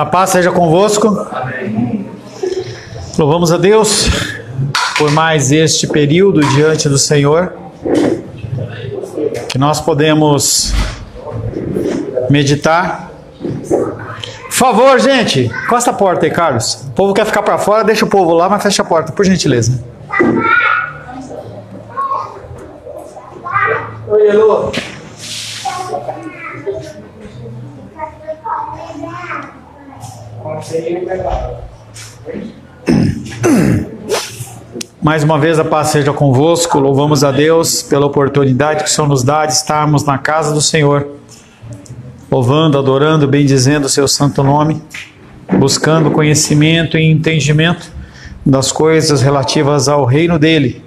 A paz seja convosco. Amém. Louvamos a Deus por mais este período diante do Senhor, que nós podemos meditar. Por favor, gente, encosta a porta aí, Carlos. O povo quer ficar para fora, deixa o povo lá, mas fecha a porta, por gentileza. Oi, Elô. Mais uma vez a paz seja convosco. Louvamos a Deus pela oportunidade que o Senhor nos dá de estarmos na casa do Senhor, louvando, adorando, bendizendo o seu santo nome, buscando conhecimento e entendimento das coisas relativas ao reino dele,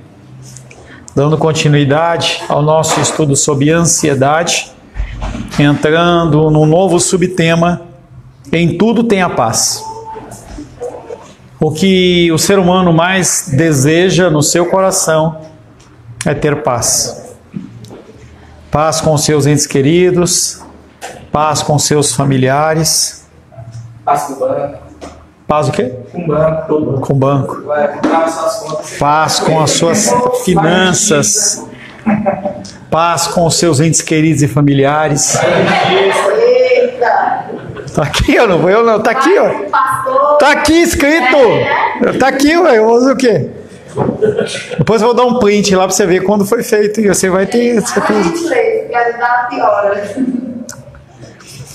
dando continuidade ao nosso estudo sobre ansiedade, entrando num novo subtema: em tudo tem a paz. O que o ser humano mais deseja no seu coração é ter paz. Paz com seus entes queridos, paz com seus familiares. Paz com o banco. Paz o quê? Com o banco. Todo. Com o banco. Vai comprar as suas contas. Paz com as suas finanças. Paz com os seus entes queridos e familiares. Tá aqui, eu não, tá aqui, ó. Tá aqui escrito. Tá aqui, ué, eu vou fazer o quê? Depois eu vou dar um print lá pra você ver quando foi feito e você vai ter essa coisa.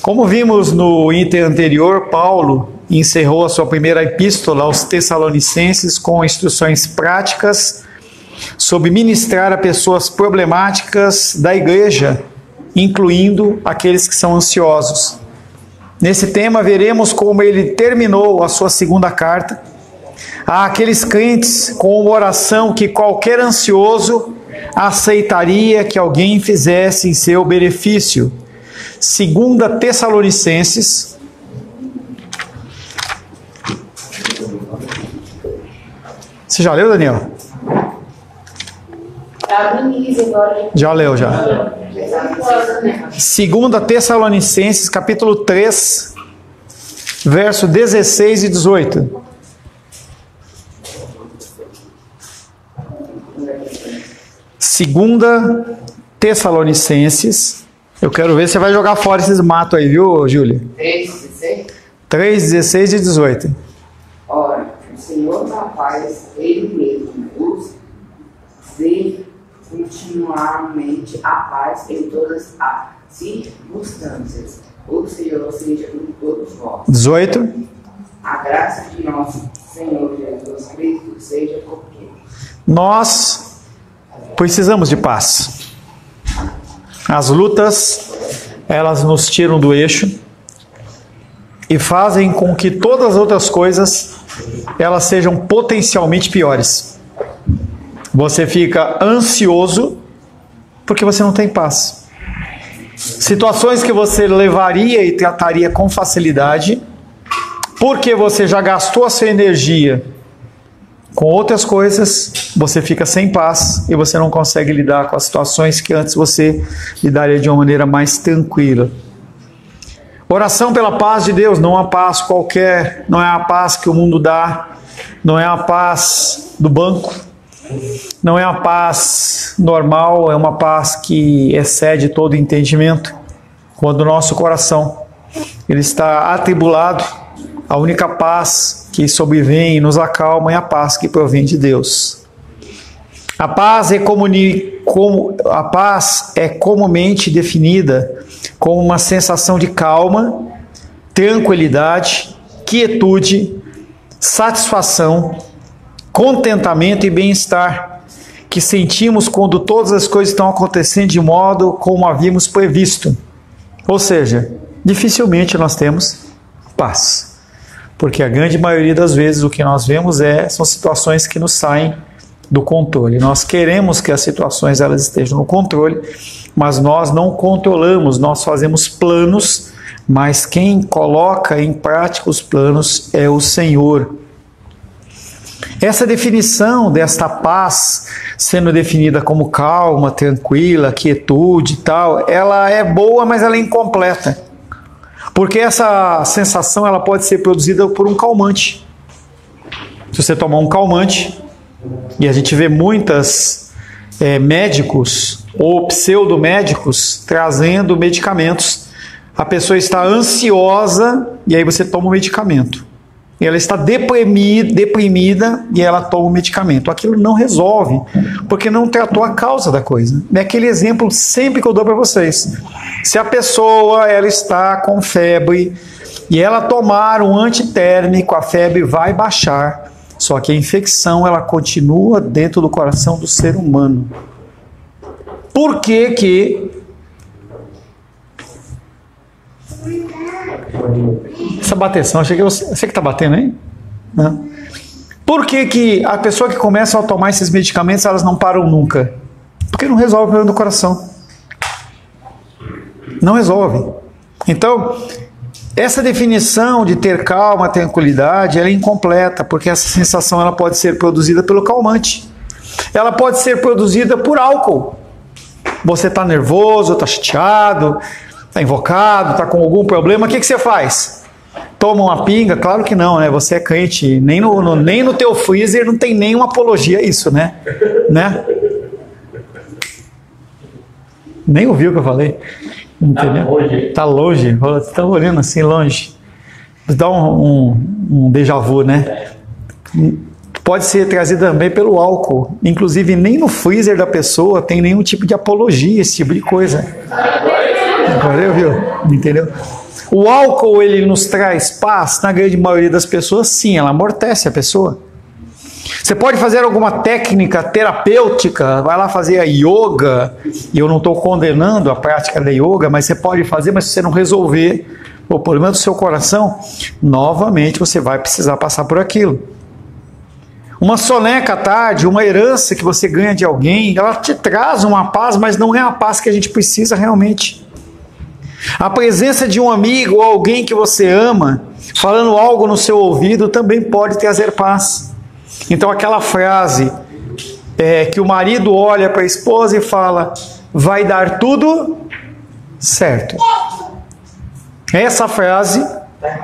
Como vimos no item anterior, Paulo encerrou a sua primeira epístola aos Tessalonicenses com instruções práticas sobre ministrar a pessoas problemáticas da igreja, incluindo aqueles que são ansiosos. Nesse tema, veremos como ele terminou a sua segunda carta àqueles crentes com uma oração que qualquer ansioso aceitaria que alguém fizesse em seu benefício. 2 Tessalonicenses, você já leu, Daniel? Já leu, já. 2 Tessalonicenses, capítulo 3, verso 16 e 18. Segunda Tessalonicenses. Eu quero ver se você vai jogar fora esses matos aí, viu, Júlia? 3, 16 e 18. Ora, o Senhor da paz, Ele mesmo, os dê continuamente a paz em todas as circunstâncias. O Senhor seja com todos vós. 18. A graça de nosso Senhor Jesus Cristo seja com quem? Nós precisamos de paz. As lutas, elas nos tiram do eixo e fazem com que todas as outras coisas, elas sejam potencialmente piores. Você fica ansioso porque você não tem paz. Situações que você levaria e trataria com facilidade, porque você já gastou a sua energia com outras coisas, você fica sem paz e você não consegue lidar com as situações que antes você lidaria de uma maneira mais tranquila. Oração pela paz de Deus, não é uma paz qualquer, não é a paz que o mundo dá, não é a paz do banco, não é uma paz normal, é uma paz que excede todo entendimento. Quando o nosso coração ele está atribulado, a única paz que sobrevém e nos acalma é a paz que provém de Deus. A paz é comumente definida como uma sensação de calma, tranquilidade, quietude, satisfação, contentamento e bem-estar que sentimos quando todas as coisas estão acontecendo de modo como havíamos previsto. Ou seja, dificilmente nós temos paz, porque a grande maioria das vezes o que nós vemos são situações que nos saem do controle. Nós queremos que as situações elas estejam no controle, mas nós não controlamos, nós fazemos planos, mas quem coloca em prática os planos é o Senhor. Essa definição desta paz, sendo definida como calma, tranquila, quietude e tal, ela é boa, mas ela é incompleta. Porque essa sensação ela pode ser produzida por um calmante. Se você tomar um calmante, e a gente vê muitas médicos ou pseudomédicos trazendo medicamentos, a pessoa está ansiosa e aí você toma o medicamento. E ela está deprimida e ela toma o medicamento. Aquilo não resolve, porque não tratou a causa da coisa. É aquele exemplo sempre que eu dou para vocês. Se a pessoa ela está com febre e ela tomar um antitérmico, a febre vai baixar. Só que a infecção ela continua dentro do coração do ser humano. Por que que... Essa bateção, achei que você que está batendo aí? Não. Por que que a pessoa que começa a tomar esses medicamentos, elas não param nunca? Porque não resolve o problema do coração. Não resolve. Então, essa definição de ter calma, tranquilidade, ela é incompleta, porque essa sensação ela pode ser produzida pelo calmante. Ela pode ser produzida por álcool. Você está nervoso, está chateado, está invocado, está com algum problema, o que você faz? Toma uma pinga? Claro que não, né? Você é crente, nem no teu freezer não tem nenhuma apologia a isso, né? Nem ouviu o que eu falei. Entendeu? Tá longe. Você tá olhando assim longe. Dá um déjà vu, né? Pode ser trazido também pelo álcool. Inclusive, nem no freezer da pessoa tem nenhum tipo de apologia, esse tipo de coisa. Agora viu? Entendeu? O álcool, ele nos traz paz? Na grande maioria das pessoas, sim. Ela amortece a pessoa. Você pode fazer alguma técnica terapêutica, vai lá fazer a yoga, e eu não estou condenando a prática da yoga, mas você pode fazer, mas se você não resolver o problema do seu coração, novamente você vai precisar passar por aquilo. Uma soneca à tarde, uma herança que você ganha de alguém, ela te traz uma paz, mas não é a paz que a gente precisa realmente. A presença de um amigo ou alguém que você ama, falando algo no seu ouvido, também pode trazer paz. Então aquela frase que o marido olha para a esposa e fala, vai dar tudo certo. Essa frase,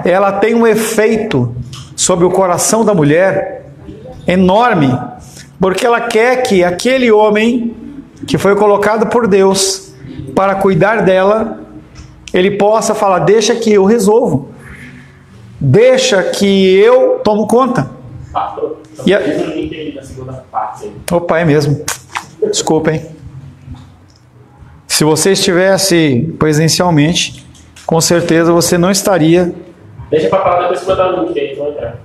ela tem um efeito sobre o coração da mulher enorme, porque ela quer que aquele homem que foi colocado por Deus para cuidar dela, ele possa falar, deixa que eu resolvo, deixa que eu tomo conta. Eu não entendi a segunda parte. Opa, é mesmo. Desculpa, hein? Se você estivesse presencialmente, com certeza você não estaria. Deixa pra falar depois que eu dar o link aí, vou entrar.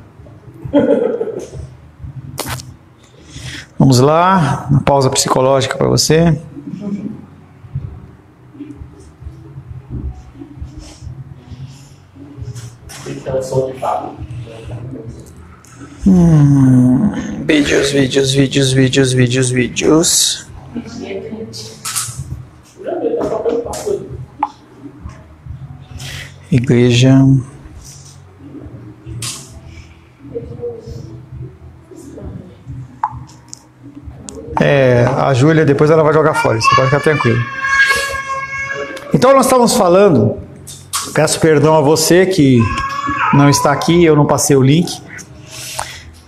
Vamos lá, uma pausa psicológica para você. Então, som de fala. Vídeos. Igreja. A Júlia depois ela vai jogar fora, você pode ficar tranquilo. Então nós estávamos falando, peço perdão a você que não está aqui, eu não passei o link,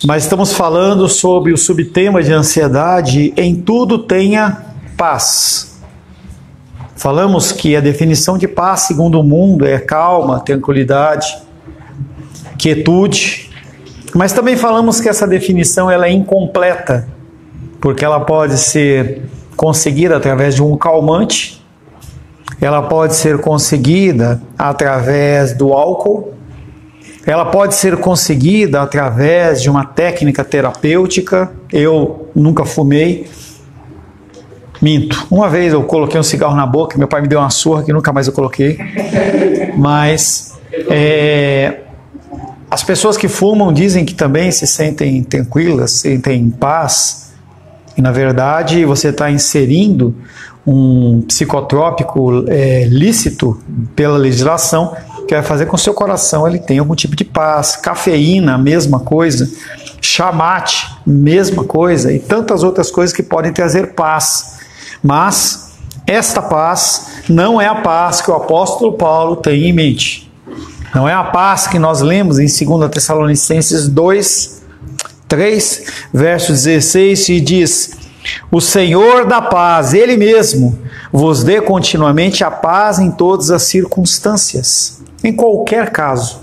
mas estamos falando sobre o subtema de ansiedade, em tudo tenha paz. Falamos que a definição de paz segundo o mundo é calma, tranquilidade, quietude, mas também falamos que essa definição ela é incompleta, porque ela pode ser conseguida através de um calmante, ela pode ser conseguida através do álcool, ela pode ser conseguida através de uma técnica terapêutica. Eu nunca fumei, minto. Uma vez eu coloquei um cigarro na boca, meu pai me deu uma surra que nunca mais eu coloquei. Mas as pessoas que fumam dizem que também se sentem tranquilas, sentem em paz. E na verdade você está inserindo um psicotrópico lícito pela legislação, que vai fazer com que o seu coração ele tenha algum tipo de paz. Cafeína, mesma coisa. Chamate, mesma coisa. E tantas outras coisas que podem trazer paz. Mas esta paz não é a paz que o apóstolo Paulo tem em mente. Não é a paz que nós lemos em 2 Tessalonicenses 2, 3, verso 16, e diz: o Senhor da paz, Ele mesmo, vos dê continuamente a paz em todas as circunstâncias, em qualquer caso.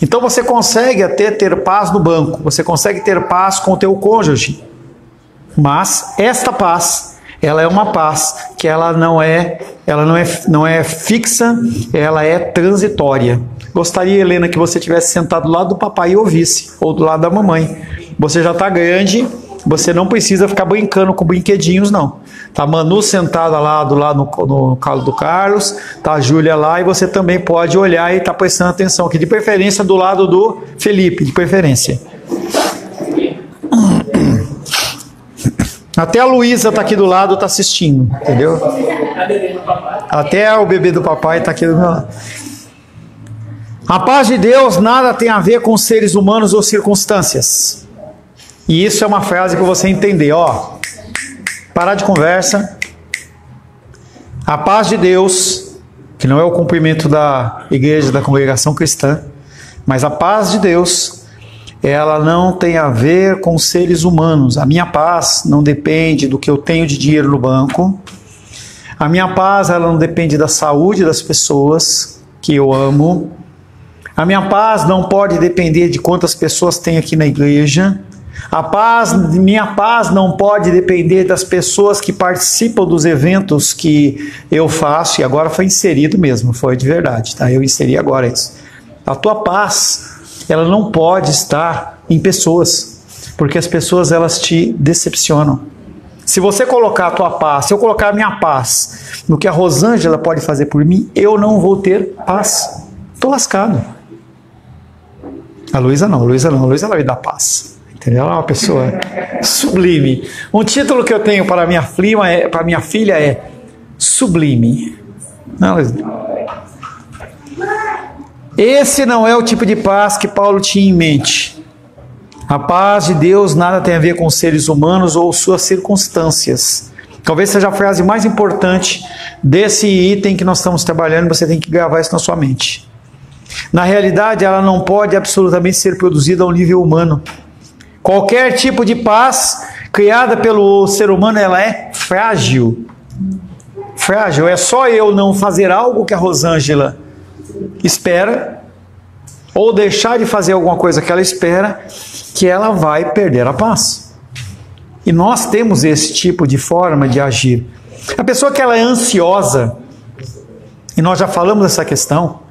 Então você consegue até ter paz no banco, você consegue ter paz com o teu cônjuge, mas esta paz, ela é uma paz que ela não é fixa, ela é transitória. Gostaria, Helena, que você tivesse sentado do lado do papai e ouvisse, ou do lado da mamãe. Você já está grande, você não precisa ficar brincando com brinquedinhos, não. Tá a Manu sentada lá do lado no colo do Carlos, tá a Júlia lá, e você também pode olhar e tá prestando atenção aqui, de preferência do lado do Felipe, de preferência. Até a Luísa tá aqui do lado, tá assistindo, entendeu? Até o bebê do papai tá aqui do meu lado. A paz de Deus nada tem a ver com seres humanos ou circunstâncias. E isso é uma frase para você entender, ó. Parar de conversa. A paz de Deus, que não é o cumprimento da igreja, da congregação cristã, mas a paz de Deus, ela não tem a ver com seres humanos. A minha paz não depende do que eu tenho de dinheiro no banco. A minha paz, ela não depende da saúde das pessoas que eu amo. A minha paz não pode depender de quantas pessoas tem aqui na igreja. Minha paz não pode depender das pessoas que participam dos eventos que eu faço, e agora foi inserido mesmo, foi de verdade, tá? Eu inseri agora isso. A tua paz, ela não pode estar em pessoas, porque as pessoas, elas te decepcionam. Se você colocar a tua paz, se eu colocar a minha paz no que a Rosângela pode fazer por mim, eu não vou ter paz. Estou lascado. A Luísa não, a Luísa vai dar paz. Ela é uma pessoa sublime. Um título que eu tenho para minha filha é Sublime. Não, esse não é o tipo de paz que Paulo tinha em mente. A paz de Deus nada tem a ver com seres humanos ou suas circunstâncias. Talvez seja a frase mais importante desse item que nós estamos trabalhando. Você tem que gravar isso na sua mente. Na realidade, ela não pode absolutamente ser produzida ao nível humano. Qualquer tipo de paz criada pelo ser humano, ela é frágil. Frágil. É só eu não fazer algo que a Rosângela espera, ou deixar de fazer alguma coisa que ela espera, que ela vai perder a paz. E nós temos esse tipo de forma de agir. A pessoa que ela é ansiosa, e nós já falamos dessa questão,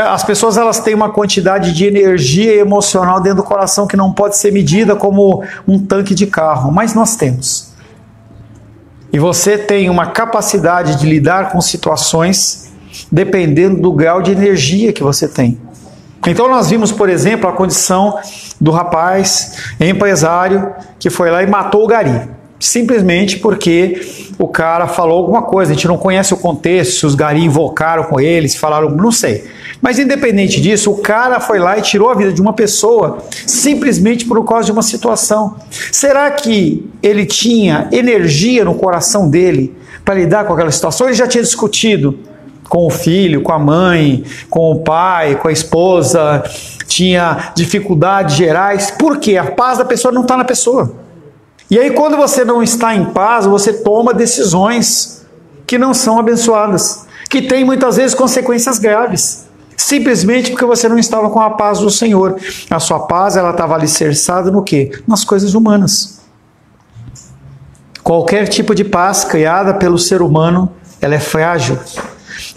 as pessoas, elas têm uma quantidade de energia emocional dentro do coração que não pode ser medida como um tanque de carro, mas nós temos. E você tem uma capacidade de lidar com situações dependendo do grau de energia que você tem. Então nós vimos, por exemplo, a condição do rapaz empresário que foi lá e matou o gari. Simplesmente porque o cara falou alguma coisa. A gente não conhece o contexto, se os gari invocaram com ele, se falaram, não sei. Mas independente disso, o cara foi lá e tirou a vida de uma pessoa simplesmente por causa de uma situação. Será que ele tinha energia no coração dele para lidar com aquela situação? Ele já tinha discutido com o filho, com a mãe, com o pai, com a esposa, tinha dificuldades gerais. Por quê? A paz da pessoa não está na pessoa. E aí, quando você não está em paz, você toma decisões que não são abençoadas, que têm muitas vezes consequências graves, simplesmente porque você não estava com a paz do Senhor. A sua paz, ela estava alicerçada no quê? Nas coisas humanas. Qualquer tipo de paz criada pelo ser humano, ela é frágil.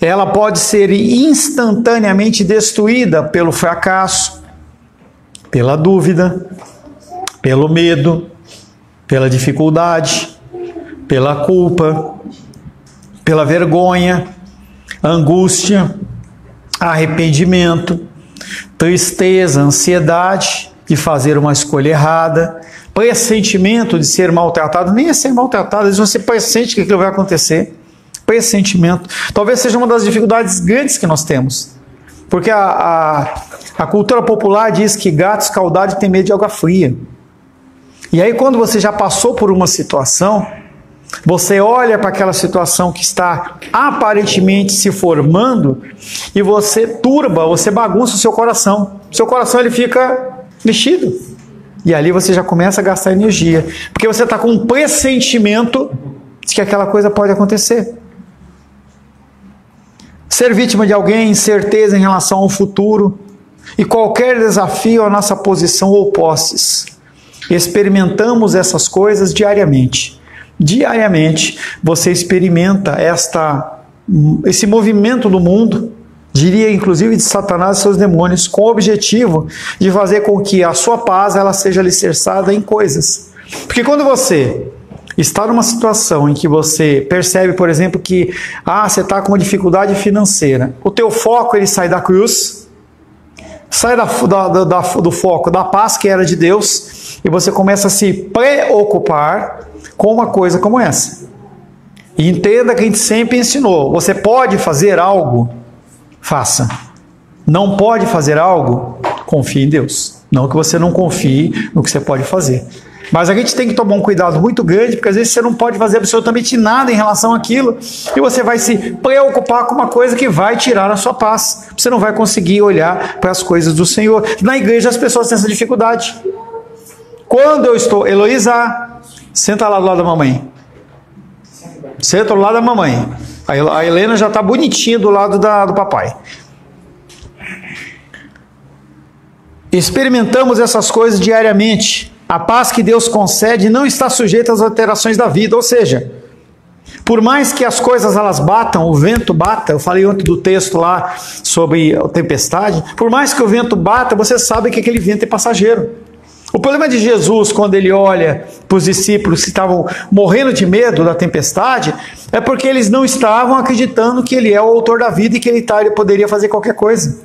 Ela pode ser instantaneamente destruída pelo fracasso, pela dúvida, pelo medo, pela dificuldade, pela culpa, pela vergonha, angústia, arrependimento, tristeza, ansiedade de fazer uma escolha errada, pressentimento de ser maltratado. Nem é ser maltratado, às vezes você pressente que aquilo vai acontecer. Pressentimento. Talvez seja uma das dificuldades grandes que nós temos. Porque a cultura popular diz que gato escaldado tem medo de água fria. E aí, quando você já passou por uma situação, Você olha para aquela situação que está aparentemente se formando e você turba, você bagunça o seu coração. Seu coração ele fica mexido. E ali você já começa a gastar energia. Porque você está com um pressentimento de que aquela coisa pode acontecer. Ser vítima de alguém, incerteza em relação ao futuro e qualquer desafio à nossa posição ou posses. Experimentamos essas coisas diariamente. Diariamente você experimenta esse movimento do mundo, diria inclusive de Satanás e seus demônios, com o objetivo de fazer com que a sua paz ela seja alicerçada em coisas. Porque quando você está numa situação em que você percebe, por exemplo, que você está com uma dificuldade financeira, o teu foco ele sai da cruz, sai do foco da paz que era de Deus, e você começa a se preocupar com uma coisa como essa. E entenda que a gente sempre ensinou, você pode fazer algo, faça. Não pode fazer algo, confie em Deus. Não que você não confie no que você pode fazer. Mas a gente tem que tomar um cuidado muito grande, porque às vezes você não pode fazer absolutamente nada em relação àquilo, e você vai se preocupar com uma coisa que vai tirar a sua paz. Você não vai conseguir olhar para as coisas do Senhor. Na igreja as pessoas têm essa dificuldade. Quando eu estou... Heloísa, senta lá do lado da mamãe. Senta do lado da mamãe. A Helena já está bonitinha do lado do papai. Experimentamos essas coisas diariamente. A paz que Deus concede não está sujeita às alterações da vida. Ou seja, por mais que as coisas elas batam, o vento bata, eu falei ontem do texto lá sobre a tempestade, por mais que o vento bata, você sabe que aquele vento é passageiro. O problema de Jesus, quando ele olha para os discípulos que estavam morrendo de medo da tempestade, é porque eles não estavam acreditando que ele é o autor da vida e que ele poderia fazer qualquer coisa.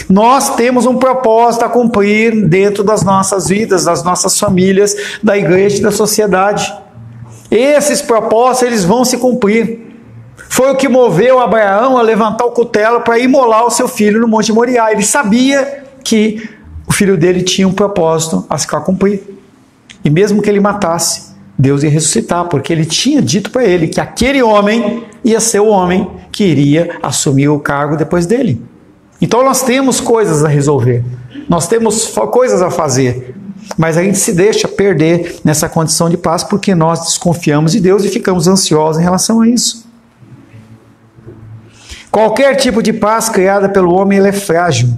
Nós temos um propósito a cumprir dentro das nossas vidas, das nossas famílias, da igreja e da sociedade. Esses propósitos eles vão se cumprir. Foi o que moveu Abraão a levantar o cutelo para imolar o seu filho no Monte Moriá. Ele sabia que o filho dele tinha um propósito a se cumprir. E mesmo que ele matasse, Deus ia ressuscitar, porque ele tinha dito para ele que aquele homem ia ser o homem que iria assumir o cargo depois dele. Então nós temos coisas a resolver, nós temos coisas a fazer, mas a gente se deixa perder nessa condição de paz porque nós desconfiamos de Deus e ficamos ansiosos em relação a isso. Qualquer tipo de paz criada pelo homem ela é frágil.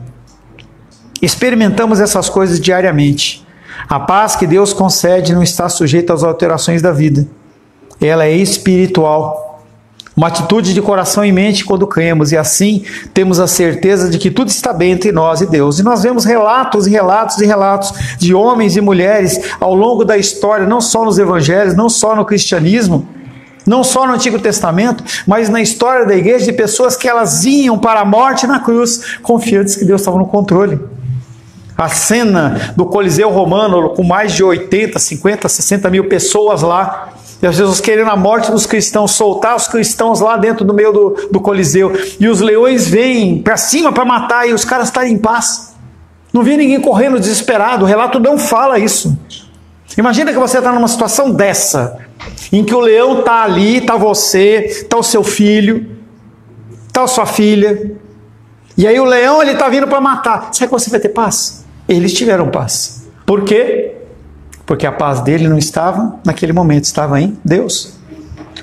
Experimentamos essas coisas diariamente. A paz que Deus concede não está sujeita às alterações da vida. Ela é espiritual. Uma atitude de coração e mente quando cremos, e assim temos a certeza de que tudo está bem entre nós e Deus. E nós vemos relatos e relatos e relatos de homens e mulheres ao longo da história, não só nos evangelhos, não só no cristianismo, não só no Antigo Testamento, mas na história da igreja, de pessoas que elas iam para a morte na cruz, confiantes que Deus estava no controle. A cena do Coliseu Romano, com mais de 80, 50, 60 mil pessoas lá, e as pessoas querendo a morte dos cristãos, soltar os cristãos lá dentro do meio do Coliseu, e os leões vêm para cima para matar, e os caras estarem em paz. Não vi ninguém correndo desesperado, o relato não fala isso. Imagina que você está numa situação dessa, em que o leão está ali, está você, está o seu filho, está a sua filha, e aí o leão ele está vindo para matar. Será que você vai ter paz? Eles tiveram paz. Por quê? Porque a paz dele não estava naquele momento, estava em Deus.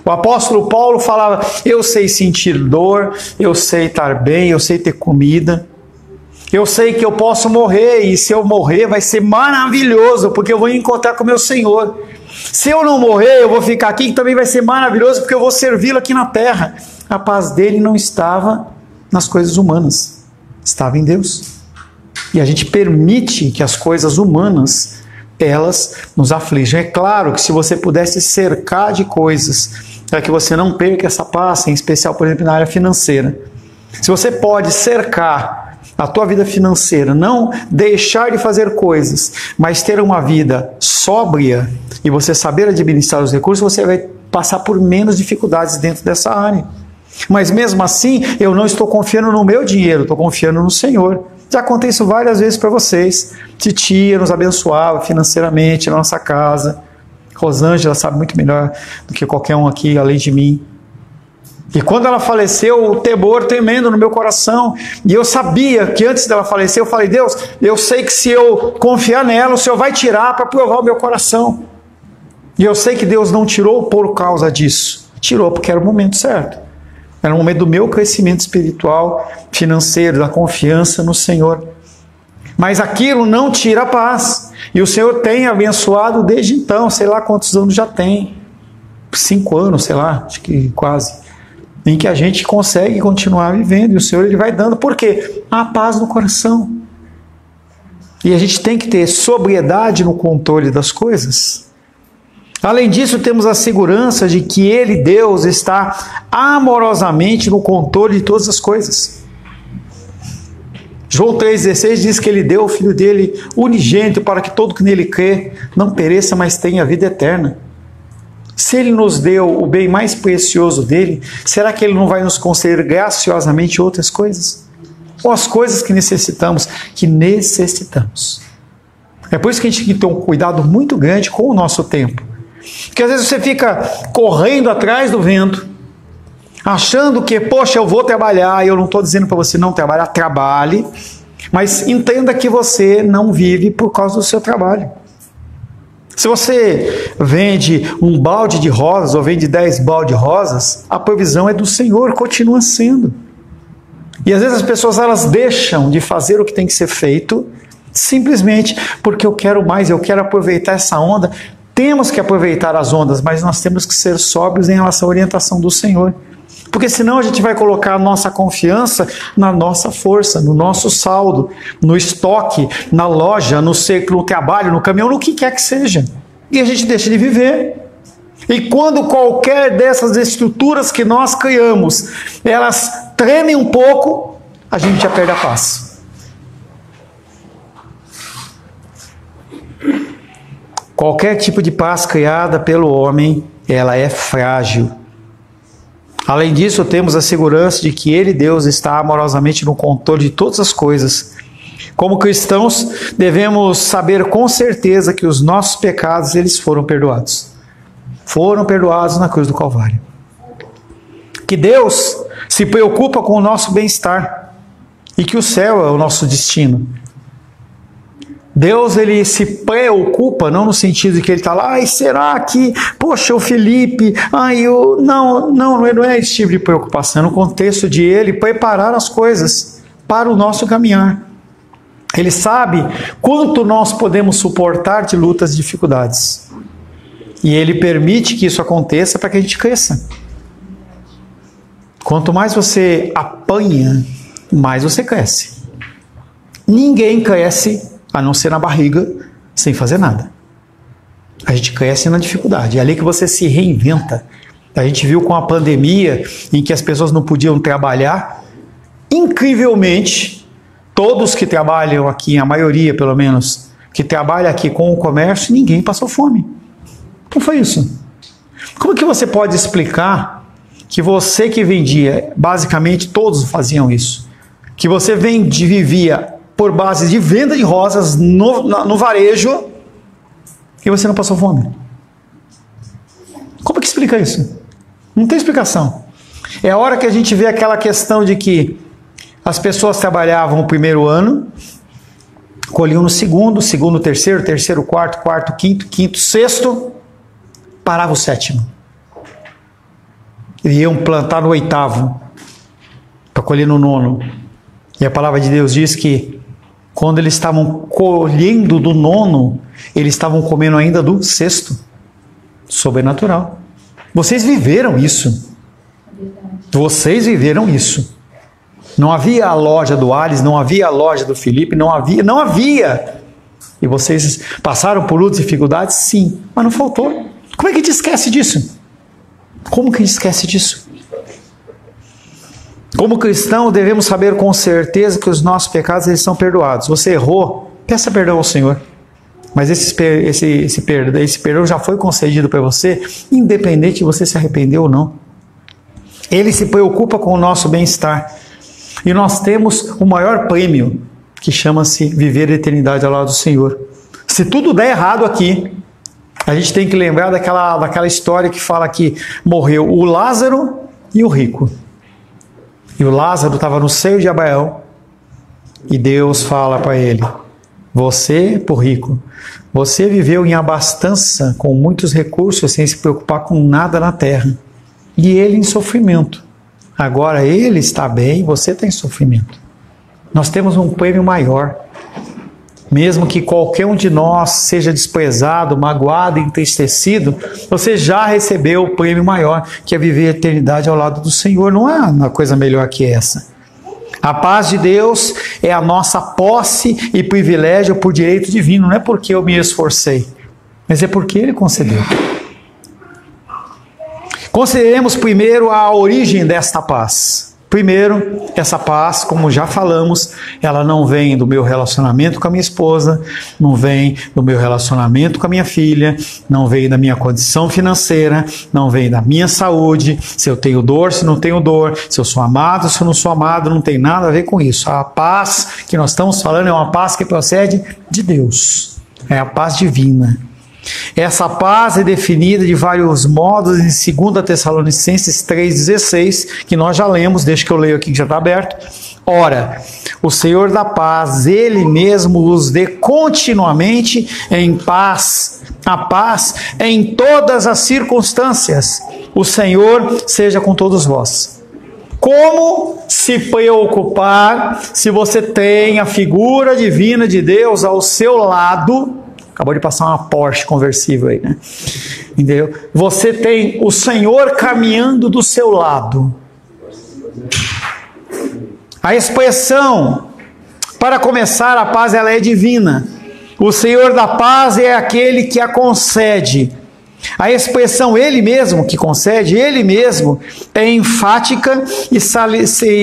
O apóstolo Paulo falava, eu sei sentir dor, eu sei estar bem, eu sei ter comida, eu sei que eu posso morrer, e se eu morrer vai ser maravilhoso, porque eu vou encontrar com o meu Senhor. Se eu não morrer, eu vou ficar aqui, que também vai ser maravilhoso, porque eu vou servi-lo aqui na terra. A paz dele não estava nas coisas humanas, estava em Deus. E a gente permite que as coisas humanas elas nos afligem. É claro que se você pudesse cercar de coisas para que você não perca essa paz, em especial, por exemplo, na área financeira. Se você pode cercar a tua vida financeira, não deixar de fazer coisas, mas ter uma vida sóbria e você saber administrar os recursos, você vai passar por menos dificuldades dentro dessa área. Mas mesmo assim, eu não estou confiando no meu dinheiro, estou confiando no Senhor. Já contei isso várias vezes para vocês. Titia nos abençoava financeiramente na nossa casa. Rosângela sabe muito melhor do que qualquer um aqui, além de mim. E quando ela faleceu, o temor tremendo no meu coração. E eu sabia que antes dela falecer, eu falei, Deus, eu sei que se eu confiar nela, o Senhor vai tirar para provar o meu coração. E eu sei que Deus não tirou por causa disso. Tirou porque era o momento certo. Era o momento do meu crescimento espiritual, financeiro, da confiança no Senhor. Mas aquilo não tira a paz. E o Senhor tem abençoado desde então, sei lá quantos anos já tem. 5 anos, sei lá, acho que quase. Em que a gente consegue continuar vivendo. E o Senhor ele vai dando. Por quê? A paz no coração. E a gente tem que ter sobriedade no controle das coisas. Além disso, temos a segurança de que Ele, Deus, está amorosamente no controle de todas as coisas. João 3,16 diz que Ele deu o Filho dele unigênito para que todo que nele crê não pereça, mas tenha vida eterna. Se Ele nos deu o bem mais precioso dele, será que Ele não vai nos conceder graciosamente outras coisas? Ou as coisas que necessitamos? É por isso que a gente tem que ter um cuidado muito grande com o nosso tempo. Porque às vezes você fica correndo atrás do vento, achando que, poxa, eu vou trabalhar. E eu não estou dizendo para você não trabalhar, trabalhe, mas entenda que você não vive por causa do seu trabalho. Se você vende um balde de rosas ou vende 10 baldes de rosas, a provisão é do Senhor, continua sendo. E às vezes as pessoas elas deixam de fazer o que tem que ser feito, simplesmente porque eu quero mais, eu quero aproveitar essa onda. Temos que aproveitar as ondas, mas nós temos que ser sóbrios em relação à orientação do Senhor. Porque senão a gente vai colocar a nossa confiança na nossa força, no nosso saldo, no estoque, na loja, no trabalho, no caminhão, no que quer que seja. E a gente deixa de viver. E quando qualquer dessas estruturas que nós criamos, elas tremem um pouco, a gente já perde a paz. Qualquer tipo de paz criada pelo homem, ela é frágil. Além disso, temos a segurança de que Ele, Deus, está amorosamente no controle de todas as coisas. Como cristãos, devemos saber com certeza que os nossos pecados, eles foram perdoados. Foram perdoados na cruz do Calvário. Que Deus se preocupa com o nosso bem-estar e que o céu é o nosso destino. Deus, ele se preocupa, não no sentido de que ele está lá, ai, será que, poxa, o Felipe, não é esse tipo de preocupação, é no contexto de ele preparar as coisas para o nosso caminhar. Ele sabe quanto nós podemos suportar de lutas e dificuldades. E ele permite que isso aconteça para que a gente cresça. Quanto mais você apanha, mais você cresce. Ninguém cresce a não ser na barriga, sem fazer nada. A gente cresce na dificuldade. É ali que você se reinventa. A gente viu com a pandemia, em que as pessoas não podiam trabalhar. Incrivelmente, todos que trabalham aqui, a maioria pelo menos, que trabalha aqui com o comércio, ninguém passou fome. Como foi isso? Como que você pode explicar que você que vendia, basicamente todos faziam isso, que você vivia por base de venda de rosas no varejo e você não passou fome? Como que explica isso? Não tem explicação. É a hora que a gente vê aquela questão de que as pessoas trabalhavam o primeiro ano, colhiam no segundo, terceiro, quarto, quinto, sexto, parava o sétimo. E iam plantar no oitavo, para colher no nono. E a palavra de Deus diz que quando eles estavam colhendo do nono, eles estavam comendo ainda do sexto. Sobrenatural. Vocês viveram isso. Vocês viveram isso. Não havia a loja do Alice, não havia a loja do Felipe, não havia. E vocês passaram por lutas e dificuldades? Sim, mas não faltou. Como é que a gente esquece disso? Como que a gente esquece disso? Como cristão, devemos saber com certeza que os nossos pecados eles são perdoados. Você errou, peça perdão ao Senhor. Mas esse perdão já foi concedido para você, independente de você se arrependeu ou não. Ele se preocupa com o nosso bem-estar. E nós temos o maior prêmio, que chama-se viver a eternidade ao lado do Senhor. Se tudo der errado aqui, A gente tem que lembrar daquela história que fala que morreu o Lázaro e o rico. E o Lázaro estava no seio de Abraão. E Deus fala para ele: você, por rico, você viveu em abastança com muitos recursos sem se preocupar com nada na terra. E ele em sofrimento. Agora ele está bem, você está em sofrimento. Nós temos um prêmio maior. Mesmo que qualquer um de nós seja desprezado, magoado, entristecido, você já recebeu o prêmio maior, que é viver a eternidade ao lado do Senhor. Não há uma coisa melhor que essa. A paz de Deus é a nossa posse e privilégio por direito divino. Não é porque eu me esforcei, mas é porque Ele concedeu. Consideremos primeiro a origem desta paz. Primeiro, essa paz, como já falamos, ela não vem do meu relacionamento com a minha esposa, não vem do meu relacionamento com a minha filha, não vem da minha condição financeira, não vem da minha saúde, se eu tenho dor, se não tenho dor, se eu sou amado, se eu não sou amado, não tem nada a ver com isso. A paz que nós estamos falando é uma paz que procede de Deus, é a paz divina. Essa paz é definida de vários modos em 2 Tessalonicenses 3,16, que nós já lemos, deixa que eu leio aqui que já está aberto. Ora, o Senhor da paz, Ele mesmo os dê continuamente em paz. A paz é em todas as circunstâncias. O Senhor seja com todos vós. Como se preocupar se você tem a figura divina de Deus ao seu lado? Acabou de passar uma Porsche conversível aí, né? Entendeu? Você tem o Senhor caminhando do seu lado. A expressão, para começar, a paz ela é divina. O Senhor da paz é aquele que a concede. A expressão Ele mesmo que concede, Ele mesmo, é enfática e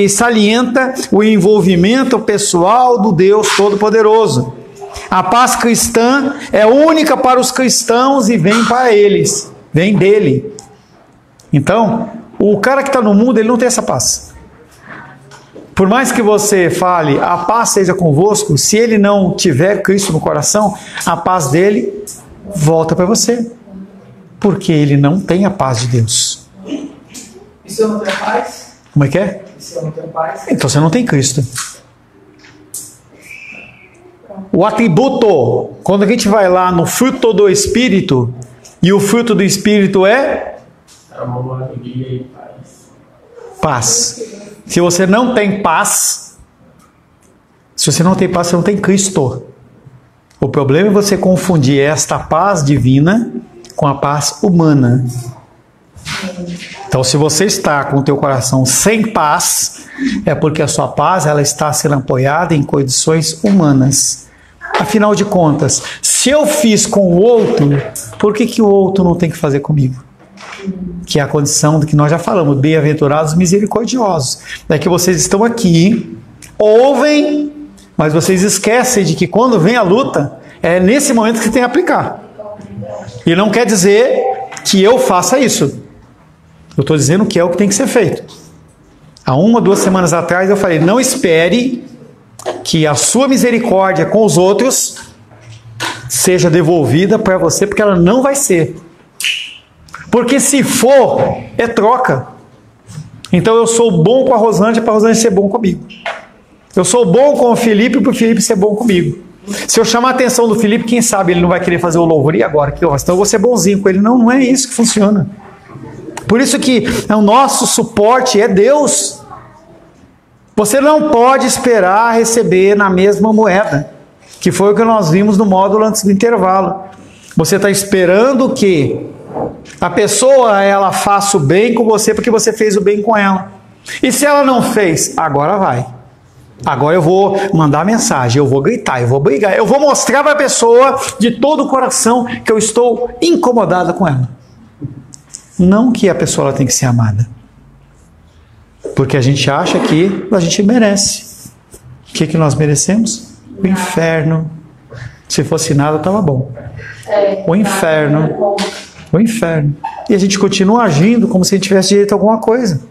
salienta o envolvimento pessoal do Deus Todo-Poderoso. A paz cristã é única para os cristãos e vem para eles, vem dele. Então, o cara que está no mundo, ele não tem essa paz. Por mais que você fale, a paz seja convosco, se ele não tiver Cristo no coração, a paz dele volta para você. Porque ele não tem a paz de Deus. E se eu não tenho paz? Como é que é? E se eu não tenho paz? Então você não tem Cristo. O atributo, quando a gente vai lá no fruto do Espírito, e o fruto do Espírito é? Amor, alegria e paz. Paz. Se você não tem paz, você não tem Cristo. O problema é você confundir esta paz divina com a paz humana. Então, se você está com o teu coração sem paz, é porque a sua paz ela está sendo apoiada em condições humanas. Afinal de contas, se eu fiz com o outro, por que o outro não tem que fazer comigo? Que é a condição do que nós já falamos, bem-aventurados misericordiosos. É que vocês estão aqui, ouvem, mas vocês esquecem de que quando vem a luta, é nesse momento que você tem que aplicar. E não quer dizer que eu faça isso. Eu estou dizendo que é o que tem que ser feito. Há 1 ou 2 semanas atrás eu falei, não espere que a sua misericórdia com os outros seja devolvida para você, porque ela não vai ser. Porque se for, é troca. Então eu sou bom com a Rosângela para a Rosângela ser bom comigo. Eu sou bom com o Felipe para o Felipe ser bom comigo. Se eu chamar a atenção do Felipe, quem sabe ele não vai querer fazer o louvor. E agora? Então eu vou ser bonzinho com ele. Não, não é isso que funciona. Por isso que o nosso suporte é Deus. Você não pode esperar receber na mesma moeda, que foi o que nós vimos no módulo antes do intervalo. Você está esperando que a pessoa ela faça o bem com você porque você fez o bem com ela. E se ela não fez, agora vai. Agora eu vou mandar mensagem, eu vou gritar, eu vou brigar, eu vou mostrar para a pessoa de todo o coração que eu estou incomodada com ela. Não que a pessoa ela tem que ser amada. Porque a gente acha que a gente merece. O que nós merecemos? O inferno. Se fosse nada, estava bom. O inferno. O inferno. E a gente continua agindo como se a gente tivesse direito a alguma coisa.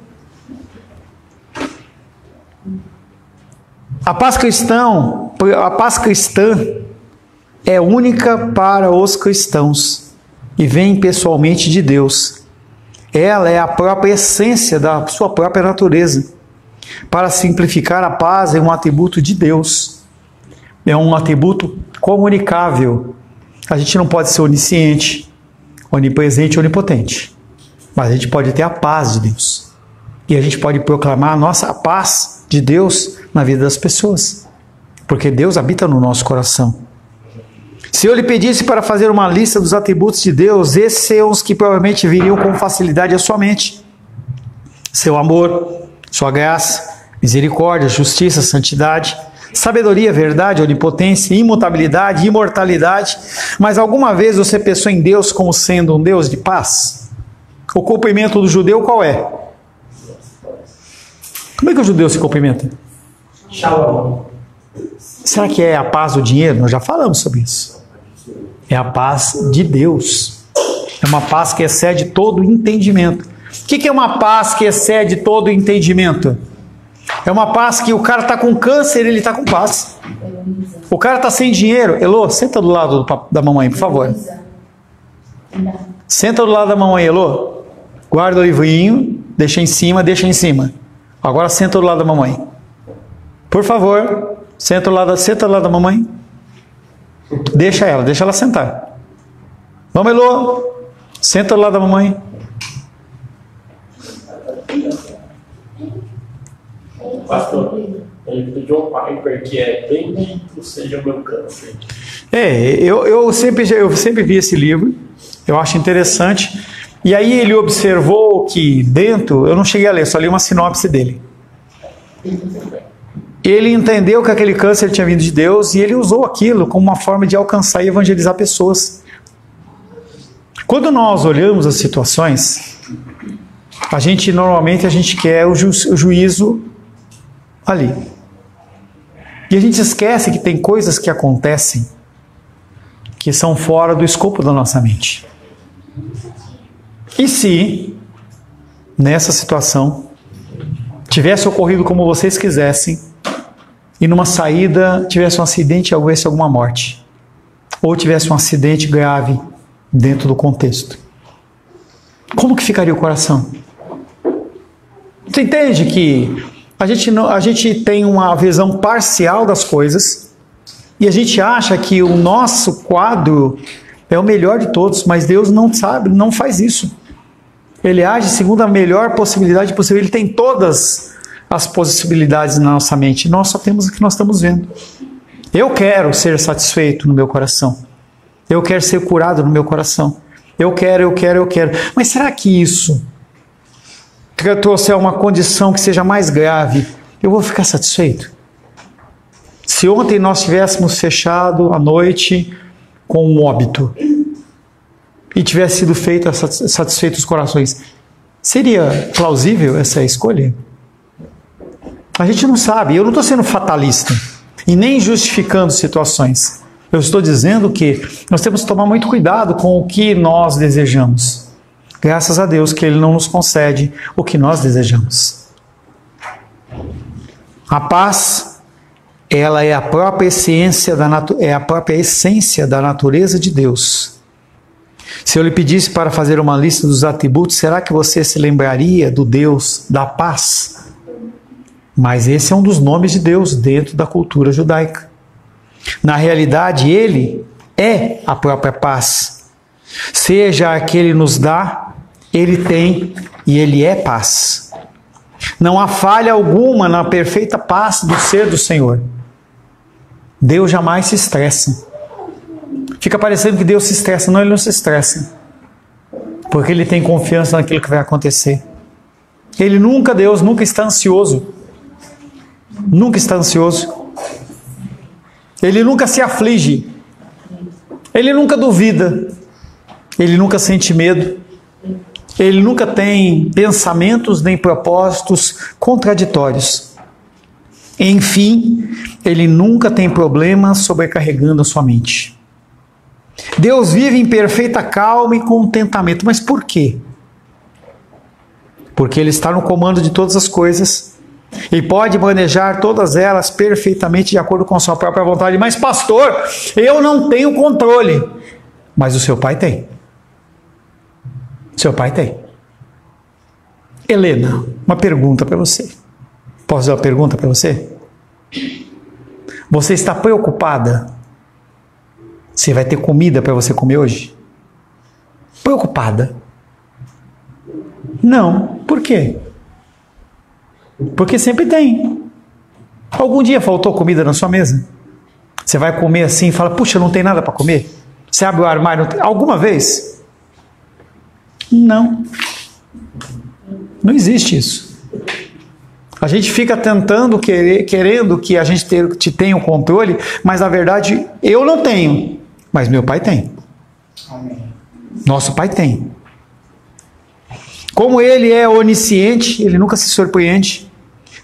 A paz cristã é única para os cristãos. e vem pessoalmente de Deus. Ela é a própria essência da sua própria natureza. Para simplificar, a paz é um atributo de Deus. É um atributo comunicável. A gente não pode ser onisciente, onipresente, onipotente. Mas a gente pode ter a paz de Deus. E a gente pode proclamar a paz de Deus na vida das pessoas. Porque Deus habita no nosso coração. Se eu lhe pedisse para fazer uma lista dos atributos de Deus, esses são os que provavelmente viriam com facilidade à sua mente. Seu amor, sua graça, misericórdia, justiça, santidade, sabedoria, verdade, onipotência, imutabilidade, imortalidade. Mas alguma vez você pensou em Deus como sendo um Deus de paz? O cumprimento do judeu qual é? Como é que o judeu se cumprimenta? Shalom. Será que é a paz do dinheiro? Nós já falamos sobre isso. É a paz de Deus. É uma paz que excede todo o entendimento. O que é uma paz que excede todo o entendimento? É uma paz que o cara está com câncer, ele está com paz. O cara está sem dinheiro. Elô, senta do lado da mamãe, por favor. Senta do lado da mamãe, Elô. Guarda o livrinho, deixa em cima. Agora senta do lado da mamãe. Por favor, senta do lado da mamãe. Deixa ela sentar. Vamos, Elô. Senta do lado da mamãe. Pastor, ele pediu um Piper que é bendito seja o meu câncer. Eu sempre vi esse livro. Eu acho interessante. E aí ele observou que dentro, eu não cheguei a ler, só li uma sinopse dele. Ele entendeu que aquele câncer tinha vindo de Deus e ele usou aquilo como uma forma de alcançar e evangelizar pessoas. Quando nós olhamos as situações, normalmente a gente quer o juízo ali. E a gente esquece que tem coisas que acontecem que são fora do escopo da nossa mente. E se nessa situação tivesse ocorrido como vocês quisessem, e numa saída tivesse um acidente e houvesse alguma morte, ou tivesse um acidente grave dentro do contexto, como que ficaria o coração? Você entende que a gente tem uma visão parcial das coisas e a gente acha que o nosso quadro é o melhor de todos, mas Deus não faz isso. Ele age segundo a melhor possibilidade possível. Ele tem todas as possibilidades na nossa mente. Nós só temos o que nós estamos vendo. Eu quero ser satisfeito no meu coração. Eu quero ser curado no meu coração. Eu quero. Mas será que isso que eu trouxer uma condição que seja mais grave, eu vou ficar satisfeito? Se ontem nós tivéssemos fechado a noite com um óbito e tivesse sido feito satisfeito os corações, seria plausível essa escolha? A gente não sabe. Eu não estou sendo fatalista e nem justificando situações. Eu estou dizendo que nós temos que tomar muito cuidado com o que nós desejamos. Graças a Deus que Ele não nos concede o que nós desejamos. A paz, ela é a própria essência da natureza de Deus. Se eu lhe pedisse para fazer uma lista dos atributos, será que você se lembraria do Deus da paz? Mas esse é um dos nomes de Deus dentro da cultura judaica. Na realidade, Ele é a própria paz. Seja a que Ele nos dá, Ele tem e Ele é paz. Não há falha alguma na perfeita paz do ser do Senhor. Deus jamais se estressa. Fica parecendo que Deus se estressa. Não, Ele não se estressa. Porque Ele tem confiança naquilo que vai acontecer. Deus nunca está ansioso. Nunca está ansioso. Ele nunca se aflige. Ele nunca duvida. Ele nunca sente medo. Ele nunca tem pensamentos nem propósitos contraditórios. Enfim, ele nunca tem problemas sobrecarregando a sua mente. Deus vive em perfeita calma e contentamento. Mas por quê? Porque Ele está no comando de todas as coisas e pode manejar todas elas perfeitamente de acordo com a sua própria vontade. Mas pastor, eu não tenho controle. Mas o seu Pai tem. Seu pai tem. Helena, uma pergunta para você. Posso fazer uma pergunta para você? Você está preocupada se vai ter comida para você comer hoje? Preocupada? Não. Por quê? Porque sempre tem. Algum dia faltou comida na sua mesa? Você vai comer assim e fala, puxa, não tem nada para comer? Você abre o armário, não tem... Alguma vez? Não. Não existe isso. A gente fica tentando, querendo que a gente tenha o controle, mas na verdade eu não tenho, mas meu pai tem. Amém. Nosso pai tem. Como ele é onisciente, ele nunca se surpreende.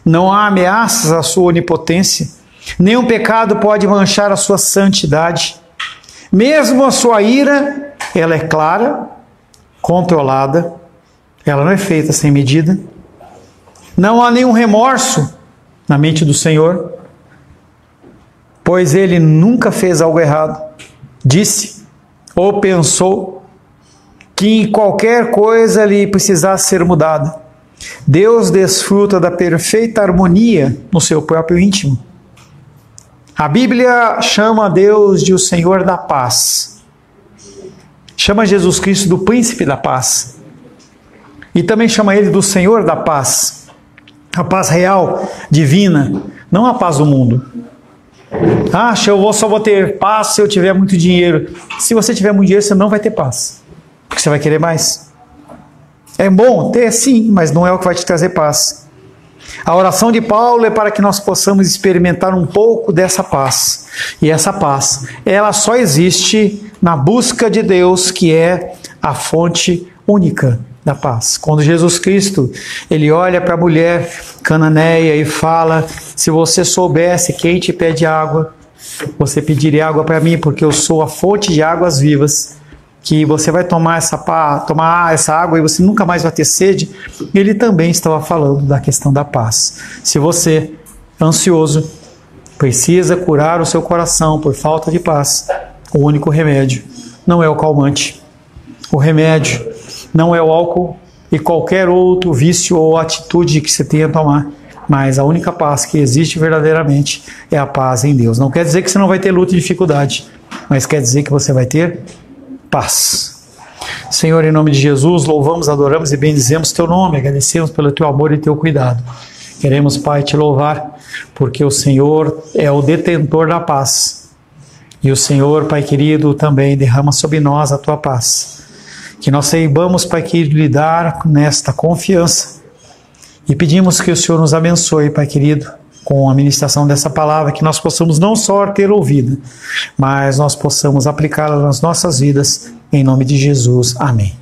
Não há ameaças à sua onipotência. Nenhum pecado pode manchar a sua santidade. Mesmo a sua ira, ela é clara, controlada. Ela não é feita sem medida. Não há nenhum remorso na mente do Senhor, pois ele nunca fez algo errado. Disse ou pensou que qualquer coisa lhe precisasse ser mudada. Deus desfruta da perfeita harmonia no seu próprio íntimo. A Bíblia chama Deus de o Senhor da paz. Chama Jesus Cristo do Príncipe da paz. E também chama ele do Senhor da paz. A paz real, divina, não a paz do mundo. Eu só vou ter paz se eu tiver muito dinheiro. Se você tiver muito dinheiro, você não vai ter paz. Porque você vai querer mais. É bom ter, sim, mas não é o que vai te trazer paz. A oração de Paulo é para que nós possamos experimentar um pouco dessa paz. E essa paz, ela só existe na busca de Deus, que é a fonte única da paz. Quando Jesus Cristo, ele olha para a mulher cananeia e fala, se você soubesse quem te pede água, você pediria água para mim, porque eu sou a fonte de águas vivas, que você vai tomar essa água e você nunca mais vai ter sede. Ele também estava falando da questão da paz. Se você, ansioso, precisa curar o seu coração por falta de paz, o único remédio não é o calmante. O remédio não é o álcool e qualquer outro vício ou atitude que você tenha a tomar, mas a única paz que existe verdadeiramente é a paz em Deus. Não quer dizer que você não vai ter luta e dificuldade, mas quer dizer que você vai ter paz. Senhor, em nome de Jesus, louvamos, adoramos e bendizemos Teu nome, agradecemos pelo Teu amor e Teu cuidado. Queremos, Pai, Te louvar, porque o Senhor é o detentor da paz. E o Senhor, Pai querido, também derrama sobre nós a Tua paz. Que nós saibamos, Pai querido, lidar nesta confiança. E pedimos que o Senhor nos abençoe, Pai querido, com a ministração dessa palavra, que nós possamos não só ter ouvido, mas nós possamos aplicá-la nas nossas vidas, em nome de Jesus. Amém.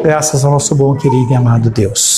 Graças ao nosso bom, querido e amado Deus.